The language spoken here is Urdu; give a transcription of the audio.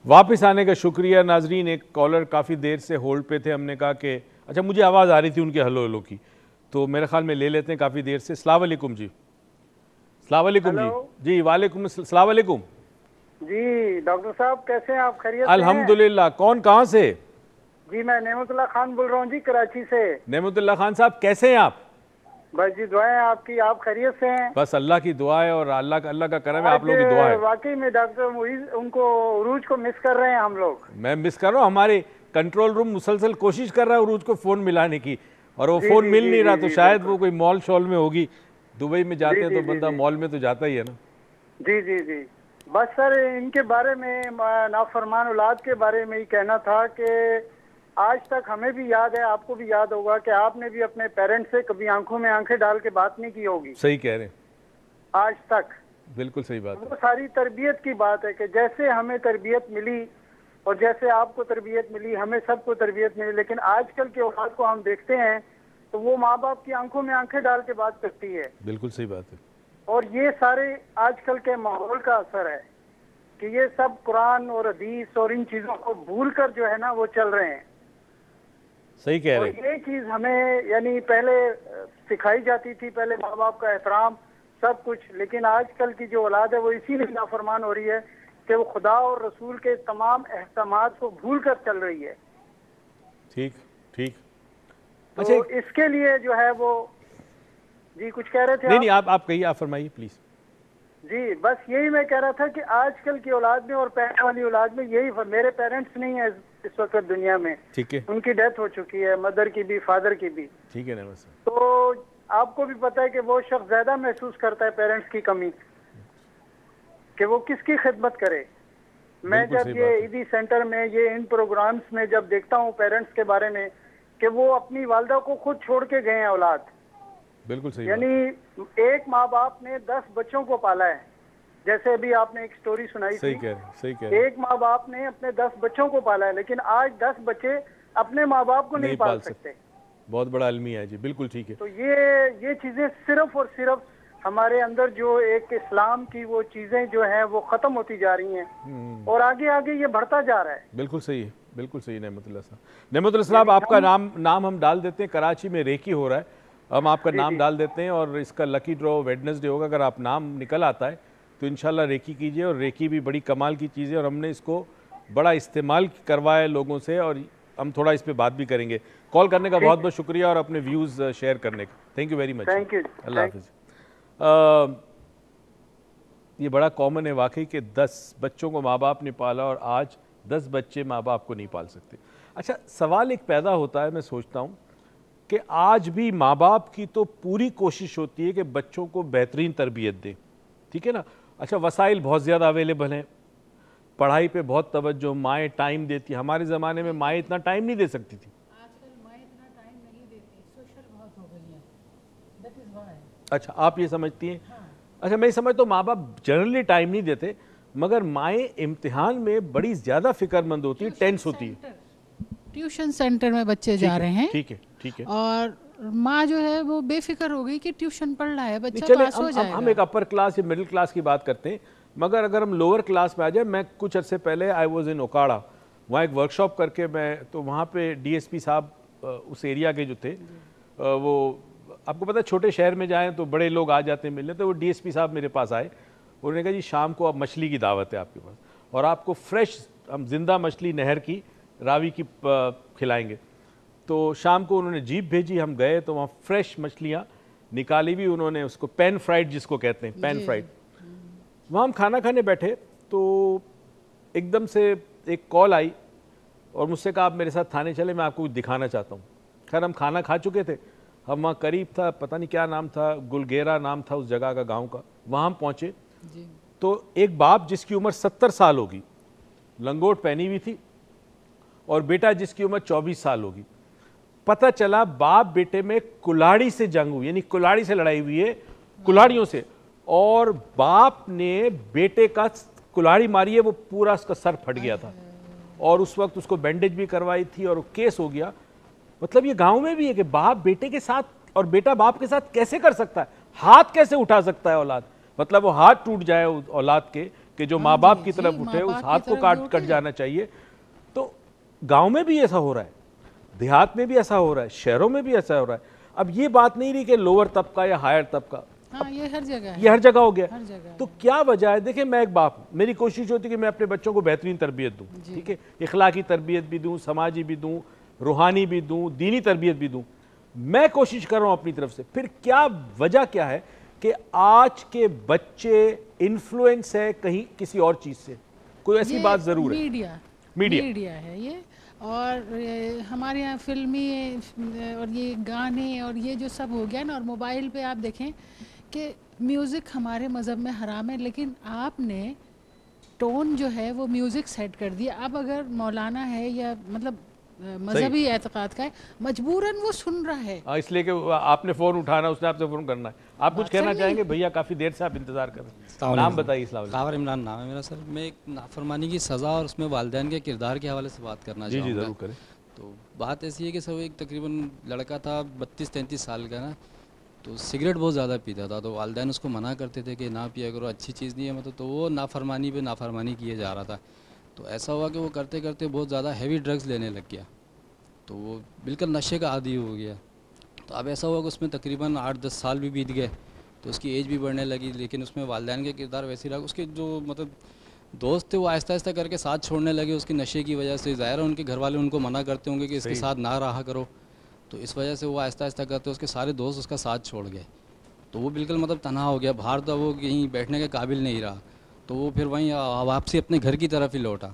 واپس آنے کا شکریہ ناظرین. ایک کالر کافی دیر سے ہولڈ پہ تھے, ہم نے کہا کہ اچھا مجھے آواز آ رہی تھی ان کے ہلو ہلو کی, تو میرے خیال میں لے لیتے ہیں کافی دیر سے. السلام علیکم جی. السلام علیکم جی. جی وعلیکم السلام علیکم جی. ڈاکٹر صاحب کیسے ہیں آپ؟ خیریت سے ہیں؟ الحمدللہ. کون کہاں سے؟ جی میں نعمت اللہ خان بول رہا ہوں جی, کراچی سے. نعمت اللہ خان صاحب کیسے ہیں آپ؟ بس جی دعائیں آپ کی, آپ خیریت سے ہیں؟ بس اللہ کی دعا ہے اور اللہ کا کرم ہے, آپ لوگوں کی دعا ہے. واقعی میں ڈاکٹر معیز ان کو عروج کو مس کر رہے ہیں ہم لوگ. میں مس کر رہا ہوں, ہمارے کنٹرول روم مسلسل کوشش کر رہا ہے عروج کو فون ملانے کی, اور وہ فون مل نہیں رہا, تو شاید وہ کوئی مال شال میں ہوگی. دبئی میں جاتے ہیں تو بندہ مال میں تو جاتا ہی ہے نا. جی جی جی. بس سر ان کے بارے میں, نافرمان اولاد کے بارے میں ہی کہنا تھا کہ آج تک ہمیں بھی یاد ہے, آپ کو بھی یاد ہوگا کہ آپ نے بھی اپنے پیرنٹس سے کبھی آنکھوں میں آنکھیں ڈال کے بات نہیں کی ہوگی. صحیح کہہ رہے ہیں, آج تک. بالکل صحیح بات ہے. وہ ساری تربیت کی بات ہے کہ جیسے ہمیں تربیت ملی اور جیسے آپ کو تربیت ملی, ہمیں سب کو تربیت ملی, لیکن آج کل کے اولاد کو ہم دیکھتے ہیں تو وہ ماں باپ کی آنکھوں میں آنکھیں ڈال کے بات کرتی ہے. بالکل صحیح بات ہے. اور یہ سارے آج کل کے ماحول کا اثر ہے کہ یہ سب قرآن اور حدیث اور ان چیزوں کو بھول کر جو ہے نا وہ چل رہے ہیں. صحیح کہہ رہے ہیں. اور یہ چیز ہمیں یعنی پہلے سکھائی جاتی تھی, پہلے ماں باپ کا احترام سب کچھ, لیکن آج کل کی جو اولاد ہے وہ اسی لیے نافرمان ہو رہی ہے کہ وہ خدا اور رسول کے تمام احکامات کو بھول کر چل رہی ہے. ٹھیک ٹھیک. تو اس کے لیے جو ہے وہ جی کچھ کہہ رہے تھے؟ نہیں آپ کہیے, آپ فرمائیے پلیز. جی بس یہی میں کہہ رہا تھا کہ آج کل کی اولاد میں اور پہلے والی اولاد میں یہی, میرے پیرنٹس نہیں ہیں اس وقت دنیا میں, ٹھیک ہے, ان کی ڈیتھ ہو چکی ہے, مدر کی بھی فادر کی بھی. ٹھیک ہے نا. بس تو آپ کو بھی پتہ ہے کہ وہ شخص زیادہ محسوس کرتا ہے پیرنٹس کی کمی, کہ وہ کس کی خدمت کرے. میں جب یہ عیدی سینٹر میں یہ ان پروگرامز میں جب دیکھتا ہوں پیرنٹس کے بارے میں کہ وہ اپنی والدہ کو خود چھوڑ کے گئے ہیں اولاد. بالکل صحیح. یعنی ایک ماں باپ نے 10 بچوں کو پالا ہے, جیسے ابھی آپ نے ایک سٹوری سنائی تھی. صحیح کہہ رہے. ایک ماں باپ نے اپنے 10 بچوں کو پالا ہے, لیکن آج 10 بچے اپنے ماں باپ کو نہیں پال سکتے. بہت بڑا المیہ ہے جی. بالکل ٹھیک ہے. تو یہ چیزیں صرف اور صرف ہمارے اندر جو ایک اسلام کی وہ چیزیں جو ہیں وہ ختم ہوتی جا رہی ہیں, اور آگے آگے یہ بڑھتا جا رہا ہے. بالکل صحیح ہے, بالکل صحیح. نعمت اللہ صاحب, نعمت اللہ صاحب آپ کا نام ہم ڈال دیتے ہیں. کراچی میں ریکی ہو رہا ہے, ہم آپ کا نام ڈال دیتے ہیں, اور اس کا لکی ڈرا ویڈنسڈے ہوگا. اگر آپ نام نکل آتا ہے تو انشاءاللہ ریکی کیجئے, اور ریکی بھی بڑی کمال کی چیز ہے, اور ہم نے اس کو بڑا استعمال کروایا ہے لوگوں سے, اور ہم تھوڑا اس پہ بات بھی کریں گے. کال کرنے کا بہت بہت شکریہ, اور اپنے ویوز شیئر کرنے کا. Thank you very much. اللہ حافظ. یہ بڑا کامن ہے واقعی کہ 10 بچوں کو ماں باپ نے پالا, اور آج 10 بچے ماں باپ کو نہیں پال سکتے. اچھا سوال ایک پیدا ہوتا ہے, میں سوچتا ہوں کہ آج بھی ماں باپ کی تو پوری کوشش ہوتی ہے کہ بچوں کو بہترین تربیت دیں, ٹھیک ہے نا. اچھا وسائل بہت زیادہ اویلیبل ہیں, پڑھائی پہ بہت توجہ مائیں ٹائم دیتی. ہمارے زمانے میں مائیں اتنا ٹائم نہیں دے سکتی تھی. آج کل مائیں اتنا ٹائم نہیں دیتی, سوشل بہت ہو گئی ہیں. That is why. اچھا آپ یہ سمجھتی ہیں؟ اچھا میں سمجھتا ہوں ماں باپ جنرلی ٹائم نہیں دیتے, مگر مائیں امتحان میں بڑی زیادہ فکر مند ہوتی ہیں, ٹینس ہوتی ہیں. ٹیوشن سینٹر میں بچے جا رہے ہیں, ٹھیک ہے ٹھیک ہے, اور ماں جو ہے وہ بے فکر ہو گئی کہ ٹیوشن پڑھ رہا ہے بچہ, پاس ہو جائے گا. ہم ایک اپر کلاس یا مڈل کلاس کی بات کرتے ہیں, مگر اگر ہم لوور کلاس میں آ جائیں, میں کچھ عرصے پہلے آئی واز ان اوکاڑا, وہاں ایک ورک شاپ کر کے میں, تو وہاں پہ ڈی ایس پی صاحب اس ایریا کے جو تھے, وہ آپ کو پتہ ہے چھوٹے شہر میں جائیں تو بڑے لوگ آ جاتے ہیں ملنے, تو وہ ڈی ایس پی صاحب میرے پاس آئے, انہوں نے کہا جی شام کو اب مچھلی کی دعوت ہے آپ کے پاس, اور آپ کو فریش ہم زندہ مچھلی نہر کی راوی کی کھلائیں گے. تو شام کو انہوں نے جیپ بھیجی, ہم گئے تو وہاں فریش مچھلیاں نکالی ہوئی انہوں نے, اس کو پین فرائیڈ جس کو کہتے ہیں, پین فرائیڈ. وہاں ہم کھانا کھانے بیٹھے تو ایک دم سے ایک کال آئی, اور مجھ سے کہا آپ میرے ساتھ تھانے چلے, میں آپ کو کچھ دکھانا چاہتا ہوں. خیر ہم کھانا کھا چکے تھے, ہم وہاں قریب تھا, پتہ نہیں کیا نام تھا, گلگیرا نام تھا اس جگہ کا, گاؤں کا. وہاں ہم پہنچے تو ایک باپ جس کی عمر 70 سال ہوگی, لنگوٹ پہنی ہوئی تھی, اور بیٹا جس کی عمر 24 سال ہوگی. پتہ چلا باپ بیٹے میں کلاڑی سے جنگ ہوئی, یعنی کلاڑی سے لڑائی ہوئی ہے, کلاڑیوں سے, اور باپ نے بیٹے کا کلاڑی ماری ہے, وہ پورا اس کا سر پھٹ گیا تھا, اور اس وقت اس کو بینڈیج بھی کروائی تھی, اور کیس ہو گیا. مطلب یہ گاؤں میں بھی ہے کہ باپ بیٹے کے ساتھ اور بیٹا باپ کے ساتھ کیسے کر سکتا ہے, ہاتھ کیسے اٹھا سکتا ہے اولاد, مطلب وہ ہاتھ ٹوٹ جائے اولاد کے کہ جو ماں باپ کی طرف اٹھے اس ہاتھ کو کٹ جانا چاہیے. تو گاؤں میں بھی ایسا ہو رہا ہے, دیہات میں بھی ایسا ہو رہا ہے, شہروں میں بھی ایسا ہو رہا ہے. اب یہ بات نہیں رہی کہ لوور طبقہ یا ہائر طبقہ, یہ ہر جگہ ہے, یہ ہر جگہ ہو گیا. تو کیا وجہ ہے؟ دیکھیں میں ایک باپ ہوں, میری کوشش ہوتی ہے کہ میں اپنے بچوں کو بہترین تربیت دوں, ٹھیک ہے, اخلاقی تربیت بھی دوں, سماجی بھی دوں, روحانی بھی دوں, دینی تربیت بھی دوں. میں کوشش کر رہا ہوں اپنی طرف سے. پھر کیا وجہ کیا ہے کہ آج کے بچے انفلوئنس ہے کہیں کسی اور چیز سے؟ کوئی ایسی بات ضرور ہے, میڈیا ہے یہ. اور ہمارے یہاں فلمی اور یہ گانے اور یہ جو سب ہو گیا نا, اور موبائل پہ آپ دیکھیں کہ میوزک ہمارے مذہب میں حرام ہے, لیکن آپ نے ٹون جو ہے وہ میوزک سیٹ کر دیا. اب اگر مولانا ہے یا مطلب مذہبی اعتقاد کا ہے, مجبوراً وہ سن رہا ہے. اس لیے کہ آپ نے فون اٹھانا, اس نے آپ سے فون کرنا ہے. آپ کچھ کہنا چاہیں گے بھیا؟ کافی دیر سے آپ انتظار کر رہے ہیں. نام بتائیے. خاور عمران نام ہے میرا سر. میں ایک نافرمانی کی سزا اور اس میں والدین کے کردار کے حوالے سے بات کرنا چاہوں گا. جی ضرور کریں. تو بات ایسی ہے کہ سر ایک تقریباً لڑکا تھا 32-33 سال کا نا, تو سگریٹ بہت زیادہ پیتا تھا. تو والدین اس کو منع کرتے تھے کہ نہ پیا کرو, اچھی چیز نہیں ہے مطلب. تو وہ نافرمانی پہ نافرمانی کیے جا رہا تھا. تو ایسا ہوا کہ وہ کرتے کرتے بہت زیادہ ہیوی ڈرگز لینے لگ گیا. تو وہ بالکل نشے کا عادی ہو گیا. تو اب ایسا ہوا کہ اس میں تقریباً 8-10 سال بھی بیت گئے, تو اس کی ایج بھی بڑھنے لگی, لیکن اس میں والدین کے کردار ویسے رہا. اس کے جو مطلب دوست تھے وہ آہستہ آہستہ کر کے ساتھ چھوڑنے لگے اس کی نشے کی وجہ سے. ظاہر ہے ان کے گھر والے ان کو منع کرتے ہوں گے کہ اس کے ساتھ نہ رہا کرو, تو اس وجہ سے وہ آہستہ آہستہ کرتے اس کے سارے دوست اس کا ساتھ چھوڑ گئے. تو وہ بالکل مطلب تنہا ہو گیا, باہر تو وہ کہیں بیٹھنے کے قابل نہیں رہا. تو وہ پھر وہیں واپسی اپنے گھر کی طرف ہی لوٹا.